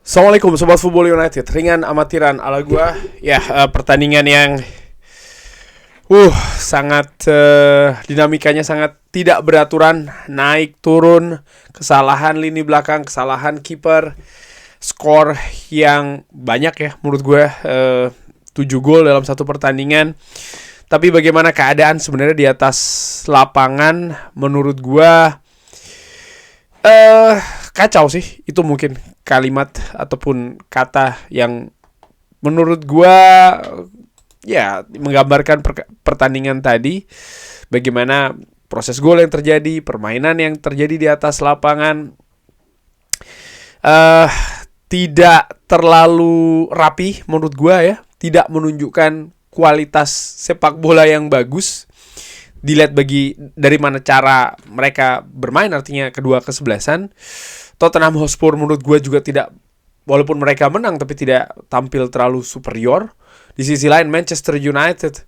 Assalamualaikum Sobat Football United. Ringan amatiran ala gua. Pertandingan yang sangat dinamikanya sangat tidak beraturan, naik turun, kesalahan lini belakang, kesalahan kiper, skor yang banyak ya menurut gua, 7 gol dalam satu pertandingan. Tapi bagaimana keadaan sebenarnya di atas lapangan menurut gua kacau sih. Itu mungkin kalimat ataupun kata yang menurut gua menggambarkan pertandingan tadi. Bagaimana proses gol yang terjadi, permainan yang terjadi di atas lapangan tidak terlalu rapi menurut gua ya. Tidak menunjukkan kualitas sepak bola yang bagus. Dilihat dari mana cara mereka bermain, artinya kedua kesebelasan. Tottenham Hotspur menurut gue juga tidak, walaupun mereka menang tapi tidak tampil terlalu superior. Di sisi lain Manchester United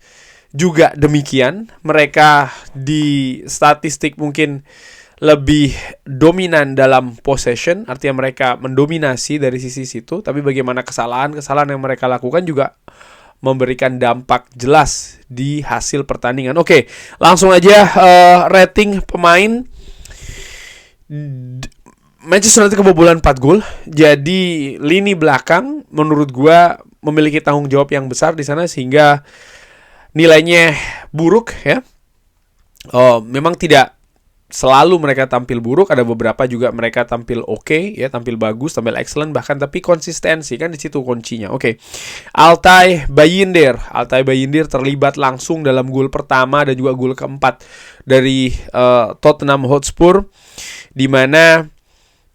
juga demikian. Mereka di statistik mungkin lebih dominan dalam possession, artinya mereka mendominasi dari sisi situ. Tapi bagaimana kesalahan yang mereka lakukan juga memberikan dampak jelas di hasil pertandingan. Oke, langsung aja rating pemain. Manchester United kebobolan 4 gol. Jadi lini belakang menurut gua memiliki tanggung jawab yang besar di sana sehingga nilainya buruk ya. Memang tidak selalu mereka tampil buruk, ada beberapa juga mereka tampil oke ya, tampil bagus, tampil excellent bahkan, tapi konsistensi kan di situ kuncinya. Oke. Altay Bayindir terlibat langsung dalam gol pertama dan juga gol keempat dari Tottenham Hotspur, di mana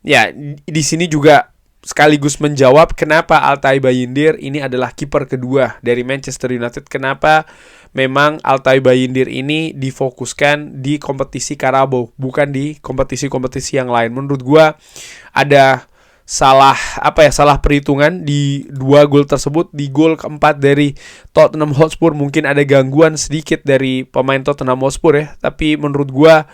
ya di sini juga sekaligus menjawab kenapa Altay Bayindir ini adalah kiper kedua dari Manchester United. Kenapa memang Altay Bayindir ini difokuskan di kompetisi Carabao, bukan di kompetisi-kompetisi yang lain. Menurut gua ada salah perhitungan di 2 gol tersebut. Di gol keempat dari Tottenham Hotspur mungkin ada gangguan sedikit dari pemain Tottenham Hotspur ya, tapi menurut gua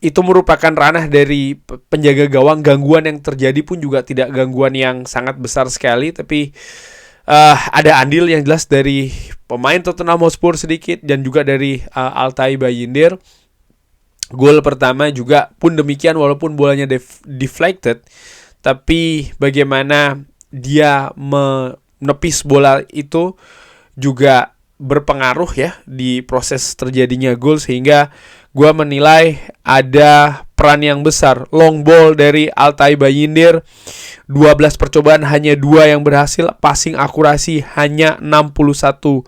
itu merupakan ranah dari penjaga gawang. Gangguan yang terjadi pun juga tidak gangguan yang sangat besar sekali, tapi ada andil yang jelas dari pemain Tottenham Hotspur sedikit dan juga dari Altay Bayindir. Gol pertama juga pun demikian, walaupun bolanya deflected, tapi bagaimana dia menepis bola itu juga berpengaruh ya di proses terjadinya gol, sehingga gue menilai ada peran yang besar. Long ball dari Altay Bayindir, 12 percobaan hanya 2 yang berhasil, passing akurasi hanya 61%.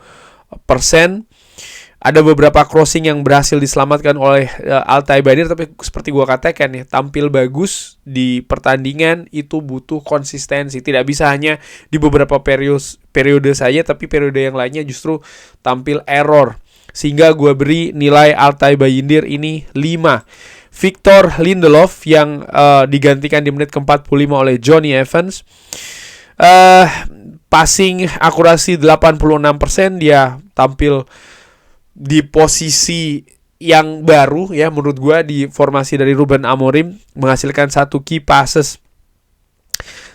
Ada beberapa crossing yang berhasil diselamatkan oleh Altay Bayindir, tapi seperti gue katakan ya, tampil bagus di pertandingan itu butuh konsistensi. Tidak bisa hanya di beberapa periode saja, tapi periode yang lainnya justru tampil error. Sehingga gue beri nilai Altay Bayindir ini 5. Victor Lindelof yang digantikan di menit ke-45 oleh Johnny Evans, passing akurasi 86%. Dia tampil di posisi yang baru ya menurut gue di formasi dari Ruben Amorim, menghasilkan 1 key passes.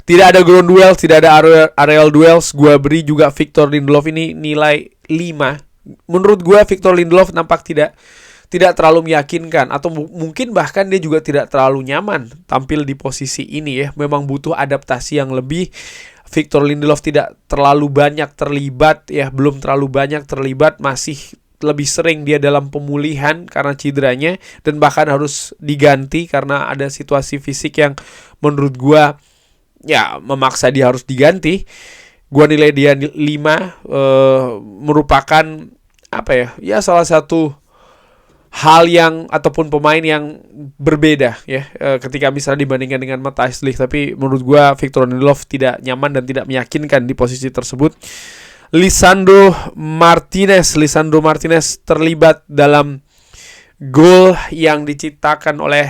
Tidak ada ground duels, tidak ada aerial duels. Gue beri juga Victor Lindelof ini nilai 5. Menurut gue Victor Lindelof nampak tidak terlalu meyakinkan, atau mungkin bahkan dia juga tidak terlalu nyaman tampil di posisi ini ya. Memang butuh adaptasi yang lebih. Victor Lindelof tidak terlalu banyak terlibat ya, belum terlalu banyak terlibat, masih lebih sering dia dalam pemulihan karena cederanya, dan bahkan harus diganti karena ada situasi fisik yang menurut gue ya memaksa dia harus diganti. Gua nilai dia 5, merupakan salah satu hal yang ataupun pemain yang berbeda ya ketika misalnya dibandingkan dengan Matthijs de Ligt. Tapi menurut gua Victor Lindelof tidak nyaman dan tidak meyakinkan di posisi tersebut. Lisandro Martinez terlibat dalam gol yang diciptakan oleh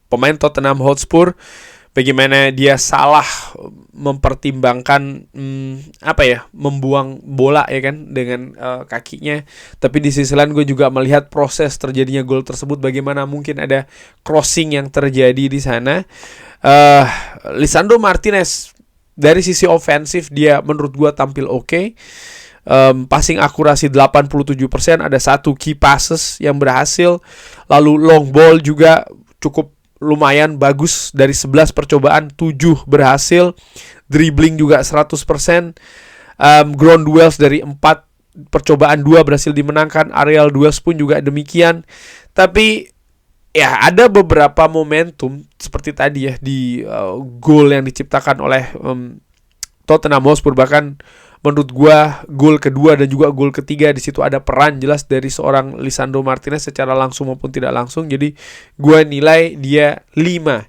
pemain Tottenham Hotspur. bagaimana dia salah mempertimbangkan membuang bola ya kan dengan kakinya. Tapi di sisi lain gue juga melihat proses terjadinya gol tersebut, bagaimana mungkin ada crossing yang terjadi di sana. Lisandro Martinez dari sisi ofensif dia menurut gue tampil oke. Passing akurasi 87%, ada 1 key passes yang berhasil. Lalu long ball juga cukup lumayan bagus, dari 11 percobaan 7 berhasil. Dribbling juga 100%. Ground duels dari 4 percobaan 2 berhasil dimenangkan. Aerial duels pun juga demikian. Tapi ya ada beberapa momentum seperti tadi ya di gol yang diciptakan oleh Tottenham Hotspur. Bahkan menurut gua gol kedua dan juga gol ketiga di situ ada peran jelas dari seorang Lisandro Martinez secara langsung maupun tidak langsung. Jadi gua nilai dia 5.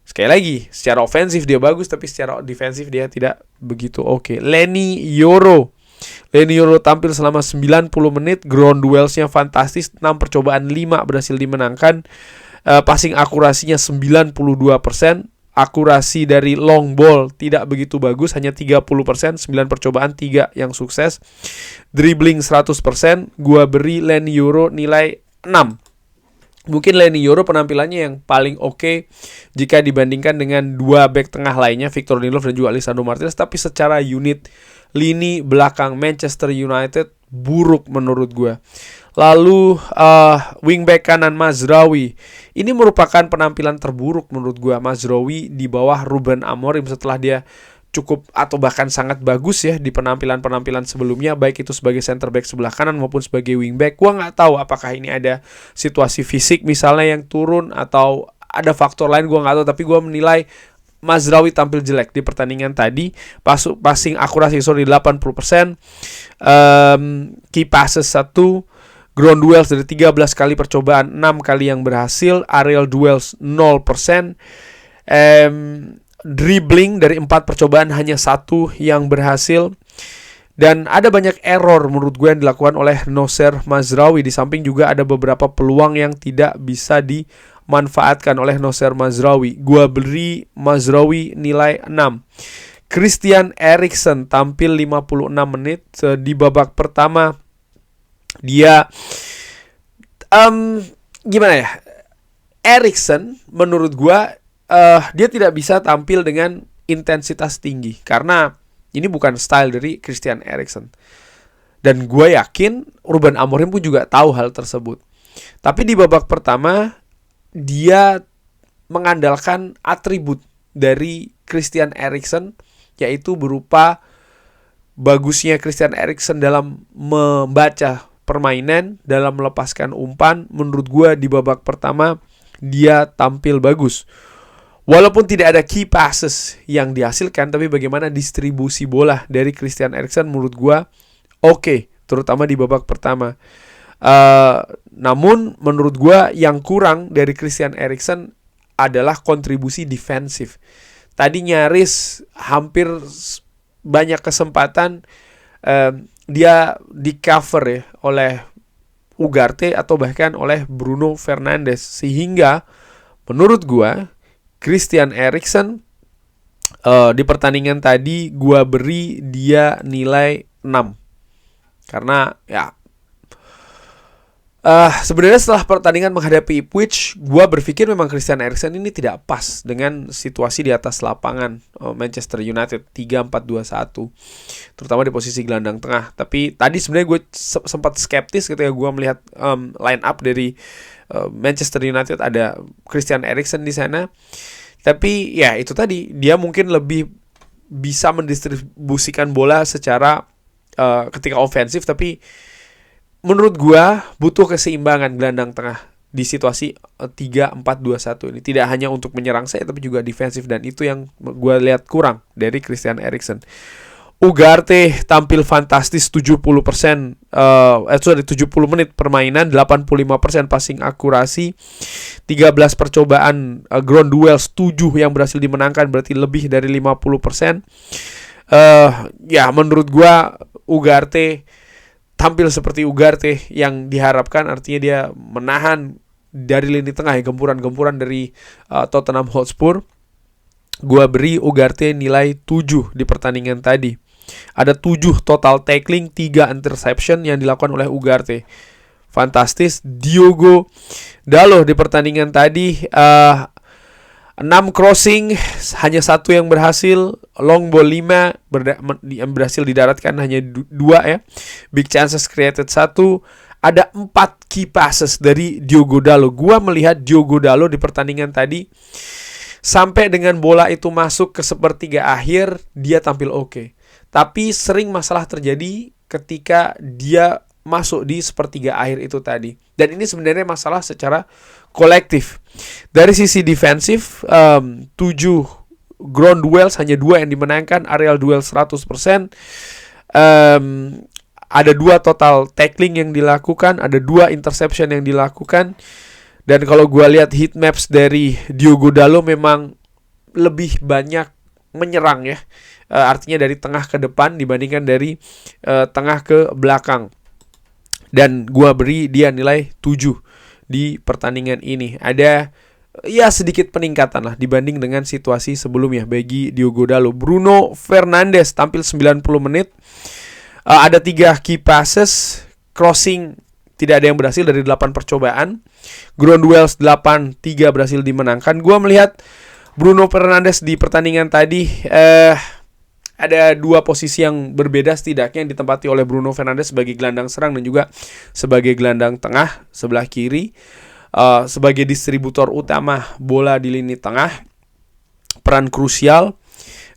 Sekali lagi, secara ofensif dia bagus, tapi secara defensif dia tidak begitu oke. Leny Yoro tampil selama 90 menit. Ground duelsnya fantastis, 6 percobaan 5 berhasil dimenangkan. Passing akurasinya 92%. Akurasi dari long ball tidak begitu bagus, hanya 30%, 9 percobaan 3 yang sukses. Dribbling 100%, gua beri Leny Yoro nilai 6. Mungkin Leny Yoro penampilannya yang paling oke jika dibandingkan dengan 2 back tengah lainnya, Victor Lindelof dan juga Lisandro Martinez. Tapi secara unit lini belakang Manchester United buruk menurut gue. Lalu wingback kanan Mazraoui, ini merupakan penampilan terburuk menurut gue. Mazraoui di bawah Ruben Amorim setelah dia cukup atau bahkan sangat bagus ya di penampilan-penampilan sebelumnya, baik itu sebagai center back sebelah kanan maupun sebagai wingback. Gue nggak tahu apakah ini ada situasi fisik misalnya yang turun atau ada faktor lain, gue nggak tahu. Tapi gue menilai Mazraoui tampil jelek di pertandingan tadi. Passing akurasi 80%, key passes 1, ground duels dari 13 kali percobaan 6 kali yang berhasil, aerial duels 0%, dribbling dari 4 percobaan hanya 1 yang berhasil. Dan ada banyak error menurut gue yang dilakukan oleh Nocer Mazraoui. Di samping juga ada beberapa peluang yang tidak bisa dimanfaatkan oleh Nocer Mazraoui. Gue beri Mazraoui nilai 6. Christian Eriksen tampil 56 menit. Di babak pertama dia gimana ya? Eriksen menurut gue dia tidak bisa tampil dengan intensitas tinggi karena ini bukan style dari Christian Eriksen. Dan gue yakin Ruben Amorim pun juga tahu hal tersebut. Tapi di babak pertama dia mengandalkan atribut dari Christian Eriksen, yaitu berupa bagusnya Christian Eriksen dalam membaca permainan, dalam melepaskan umpan. Menurut gue di babak pertama dia tampil bagus. Walaupun tidak ada key passes yang dihasilkan, tapi bagaimana distribusi bola dari Christian Eriksen menurut gue oke, terutama di babak pertama. Namun menurut gue yang kurang dari Christian Eriksen adalah kontribusi defensif. Tadi nyaris hampir banyak kesempatan dia di cover ya oleh Ugarte atau bahkan oleh Bruno Fernandes, sehingga menurut gua Christian Eriksen di pertandingan tadi gua beri dia nilai 6. Karena ya sebenarnya setelah pertandingan menghadapi Ipswich, gue berpikir memang Christian Eriksen ini tidak pas dengan situasi di atas lapangan Manchester United 3-4-2-1, terutama di posisi gelandang tengah. Tapi tadi sebenarnya gue sempat skeptis ketika gue melihat line up dari Manchester United, ada Christian Eriksen di sana. Tapi ya itu tadi, dia mungkin lebih bisa mendistribusikan bola secara ketika ofensif, tapi menurut gua butuh keseimbangan gelandang tengah di situasi 3-4-2-1 ini. Tidak hanya untuk menyerang saya, tapi juga defensif, dan itu yang gua lihat kurang dari Christian Eriksen. Ugarte tampil fantastis 70% 70 menit permainan, 85% passing akurasi, 13 percobaan ground duels, 7 yang berhasil dimenangkan, berarti lebih dari 50%. Ya menurut gua Ugarte tampil seperti Ugarte yang diharapkan, artinya dia menahan dari lini tengah ya, gempuran-gempuran dari Tottenham Hotspur. Gua beri Ugarte nilai 7 di pertandingan tadi. Ada 7 total tackling, 3 interception yang dilakukan oleh Ugarte. Fantastis. Diogo Dalot di pertandingan tadi 6 crossing, hanya 1 yang berhasil. Long ball 5 yang berhasil didaratkan hanya 2 ya. Big chances created 1. Ada 4 key passes dari Diogo Dalot. Gua melihat Diogo Dalot di pertandingan tadi, sampai dengan bola itu masuk ke sepertiga akhir, dia tampil oke. Tapi sering masalah terjadi ketika dia masuk di sepertiga akhir itu tadi. Dan ini sebenarnya masalah secara kolektif. Dari sisi defensif, 7 ground duels, hanya 2 yang dimenangkan. Aerial duel 100%. Ada 2 total tackling yang dilakukan, ada 2 interception yang dilakukan. Dan kalau gue lihat heat maps dari Diogo Dalot memang lebih banyak menyerang ya. Artinya dari tengah ke depan dibandingkan dari tengah ke belakang. Dan gue beri dia nilai 7 di pertandingan ini. Ada ya sedikit peningkatan lah dibanding dengan situasi sebelumnya bagi Diogo Dalot. Bruno Fernandes tampil 90 menit. Ada 3 key passes, crossing tidak ada yang berhasil dari 8 percobaan. Ground duels 8-3 berhasil dimenangkan. Gua melihat Bruno Fernandes di pertandingan tadi ada 2 posisi yang berbeda setidaknya yang ditempati oleh Bruno Fernandes sebagai gelandang serang dan juga sebagai gelandang tengah sebelah kiri. Sebagai distributor utama bola di lini tengah. Peran krusial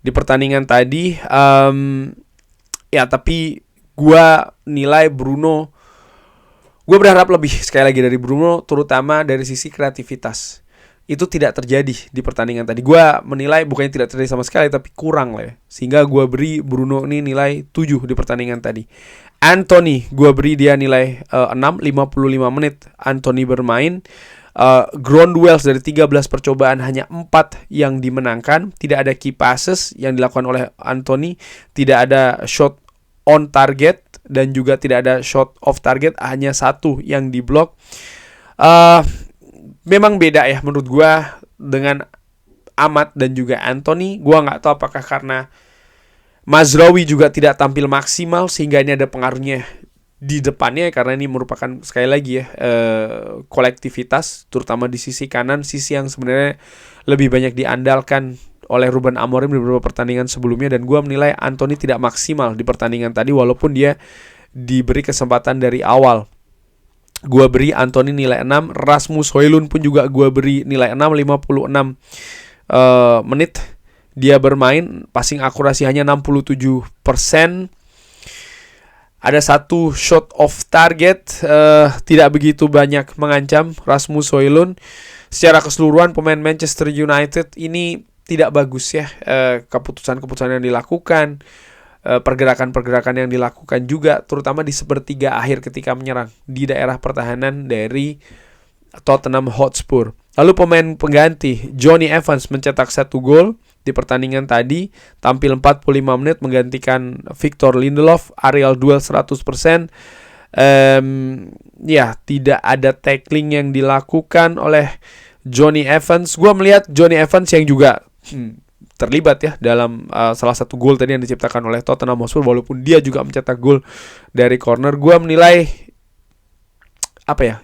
di pertandingan tadi. Ya tapi gua nilai Bruno, gue berharap lebih sekali lagi dari Bruno, terutama dari sisi kreativitas. Itu tidak terjadi di pertandingan tadi. Gue menilai bukannya tidak terjadi sama sekali, tapi kurang lah ya. Sehingga gue beri Bruno ini nilai 7 di pertandingan tadi. Anthony, gue beri dia nilai 6, 55 menit Anthony bermain. Ground duels dari 13 percobaan hanya 4 yang dimenangkan. Tidak ada key passes yang dilakukan oleh Anthony. Tidak ada shot on target dan juga tidak ada shot off target, hanya 1 yang diblok. Memang beda ya menurut gue dengan Ahmad dan juga Anthony. Gue gak tahu apakah karena Mazraoui juga tidak tampil maksimal sehingga ini ada pengaruhnya di depannya, karena ini merupakan sekali lagi ya kolektivitas, terutama di sisi kanan, sisi yang sebenarnya lebih banyak diandalkan oleh Ruben Amorim di beberapa pertandingan sebelumnya. Dan gue menilai Anthony tidak maksimal di pertandingan tadi walaupun dia diberi kesempatan dari awal. Gue beri Anthony nilai 6. Rasmus Højlund pun juga gue beri nilai 6, 56 menit dia bermain. Passing akurasi hanya 67%. Ada 1 shot off target, tidak begitu banyak mengancam Rasmus Højlund. Secara keseluruhan pemain Manchester United ini tidak bagus ya, keputusan-keputusan yang dilakukan, pergerakan-pergerakan yang dilakukan juga, terutama di sepertiga akhir ketika menyerang di daerah pertahanan dari Tottenham Hotspur. Lalu pemain pengganti Jonny Evans mencetak 1 gol di pertandingan tadi, tampil 45 menit menggantikan Victor Lindelof. Aerial duel 100%. Ya, tidak ada tackling yang dilakukan oleh Jonny Evans. Gua melihat Jonny Evans yang juga terlibat ya dalam salah satu gol tadi yang diciptakan oleh Tottenham Hotspur, walaupun dia juga mencetak gol dari corner. Gua menilai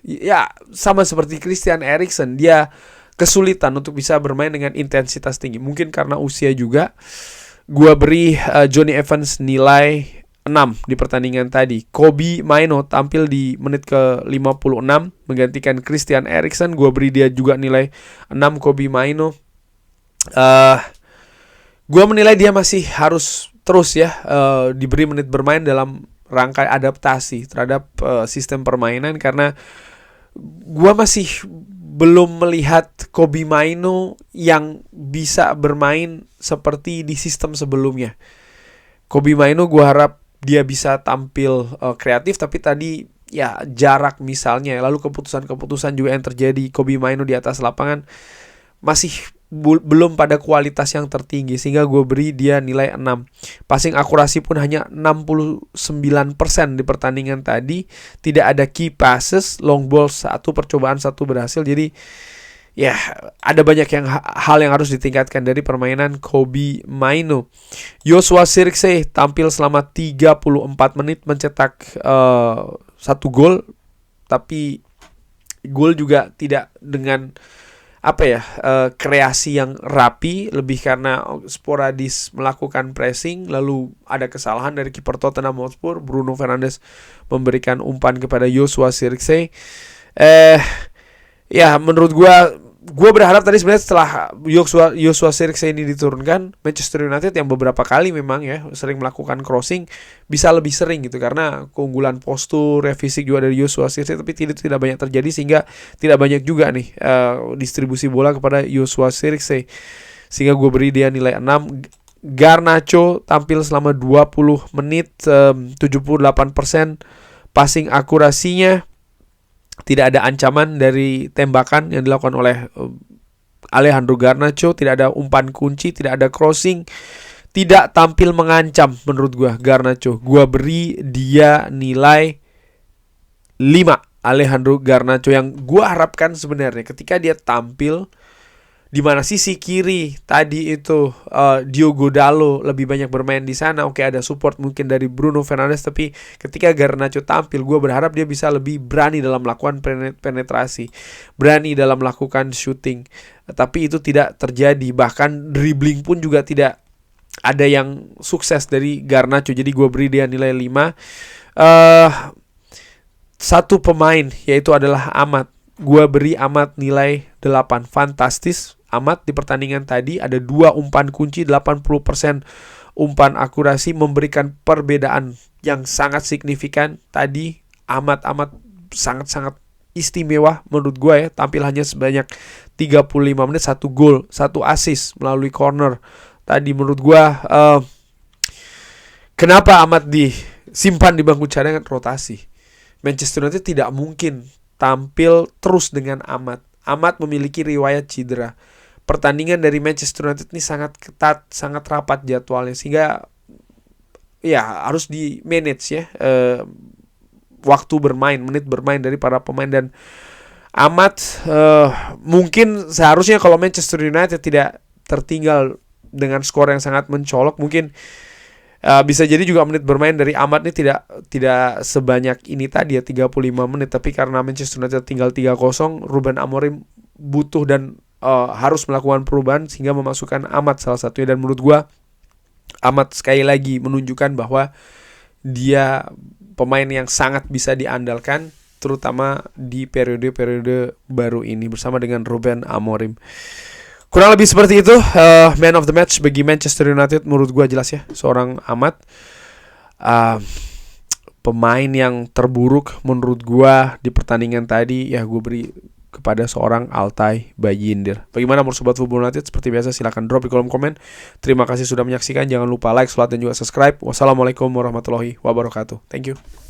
ya sama seperti Christian Eriksen, dia kesulitan untuk bisa bermain dengan intensitas tinggi. Mungkin karena usia juga. Gua beri Jonny Evans nilai 6 di pertandingan tadi. Kobbie Mainoo tampil di menit ke 56 menggantikan Christian Eriksen. Gua beri dia juga nilai 6, Kobbie Mainoo. Gue menilai dia masih harus terus ya diberi menit bermain dalam rangka adaptasi terhadap sistem permainan, karena gue masih belum melihat Kobbie Mainoo yang bisa bermain seperti di sistem sebelumnya. Kobbie Mainoo gue harap dia bisa tampil kreatif, tapi tadi ya jarak misalnya, lalu keputusan-keputusan juga yang terjadi Kobbie Mainoo di atas lapangan masih belum pada kualitas yang tertinggi, sehingga gue beri dia nilai 6. Passing akurasi pun hanya 69% di pertandingan tadi. Tidak ada key passes, long ball 1 percobaan 1 berhasil. Jadi ya ada banyak hal yang harus ditingkatkan dari permainan Kobbie Mainoo. Joshua Zirkzee tampil selama 34 menit mencetak 1 gol, tapi gol juga tidak dengan kreasi yang rapi, lebih karena sporadis melakukan pressing. Lalu ada kesalahan dari kiper Tottenham Hotspur, Bruno Fernandes memberikan umpan kepada Joshua Zirkzee. Ya menurut gue berharap tadi sebenarnya setelah Joshua Zirkzee ini diturunkan, Manchester United yang beberapa kali memang ya sering melakukan crossing bisa lebih sering gitu, karena keunggulan postur, fisik juga dari Joshua Zirkzee, tapi tidak banyak terjadi sehingga tidak banyak juga nih distribusi bola kepada Joshua Zirkzee, sehingga gue beri dia nilai 6. Garnacho tampil selama 20 menit, 78% passing akurasinya. Tidak ada ancaman dari tembakan yang dilakukan oleh Alejandro Garnacho. Tidak ada umpan kunci, tidak ada crossing, tidak tampil mengancam menurut gue Garnacho. Gue beri dia nilai 5. Alejandro Garnacho yang gue harapkan sebenarnya ketika dia tampil, di mana sisi kiri tadi itu Diogo Dalot lebih banyak bermain di sana. Oke, ada support mungkin dari Bruno Fernandes, tapi ketika Garnacho tampil, gue berharap dia bisa lebih berani dalam melakukan penetrasi, berani dalam melakukan shooting. Tapi itu tidak terjadi, bahkan dribbling pun juga tidak ada yang sukses dari Garnacho. Jadi gue beri dia nilai 5. Satu pemain, yaitu adalah Ahmad. Gue beri Ahmad nilai 8. Fantastis Ahmad di pertandingan tadi, ada 2 umpan kunci, 80% umpan akurasi, memberikan perbedaan yang sangat signifikan. Tadi Ahmad sangat-sangat istimewa menurut gue ya, tampil hanya sebanyak 35 menit, 1 gol, 1 assist melalui corner. Tadi menurut gue kenapa Ahmad disimpan di bangku cadangan? Rotasi. Manchester United tidak mungkin tampil terus dengan Ahmad. Ahmad memiliki riwayat cedera. Pertandingan dari Manchester United ini sangat ketat, sangat rapat jadwalnya, sehingga ya harus di manage ya waktu bermain, menit bermain dari para pemain. Dan Ahmad mungkin seharusnya kalau Manchester United tidak tertinggal dengan skor yang sangat mencolok, mungkin bisa jadi juga menit bermain dari Ahmad ini tidak sebanyak ini tadi ya, 35 menit. Tapi karena Manchester United tinggal 3-0, Ruben Amorim butuh dan harus melakukan perubahan sehingga memasukkan Ahmad salah satunya. Dan menurut gue Ahmad sekali lagi menunjukkan bahwa dia pemain yang sangat bisa diandalkan, terutama di periode-periode baru ini bersama dengan Ruben Amorim. Kurang lebih seperti itu. Man of the match bagi Manchester United menurut gue jelas ya, seorang Ahmad. Pemain yang terburuk menurut gue di pertandingan tadi ya, gue beri kepada seorang Altay Bayindir. Bagaimana menurut Sobat Football United? Seperti biasa silahkan drop di kolom komen. Terima kasih sudah menyaksikan. Jangan lupa like, share, dan juga subscribe. Wassalamualaikum warahmatullahi wabarakatuh. Thank you.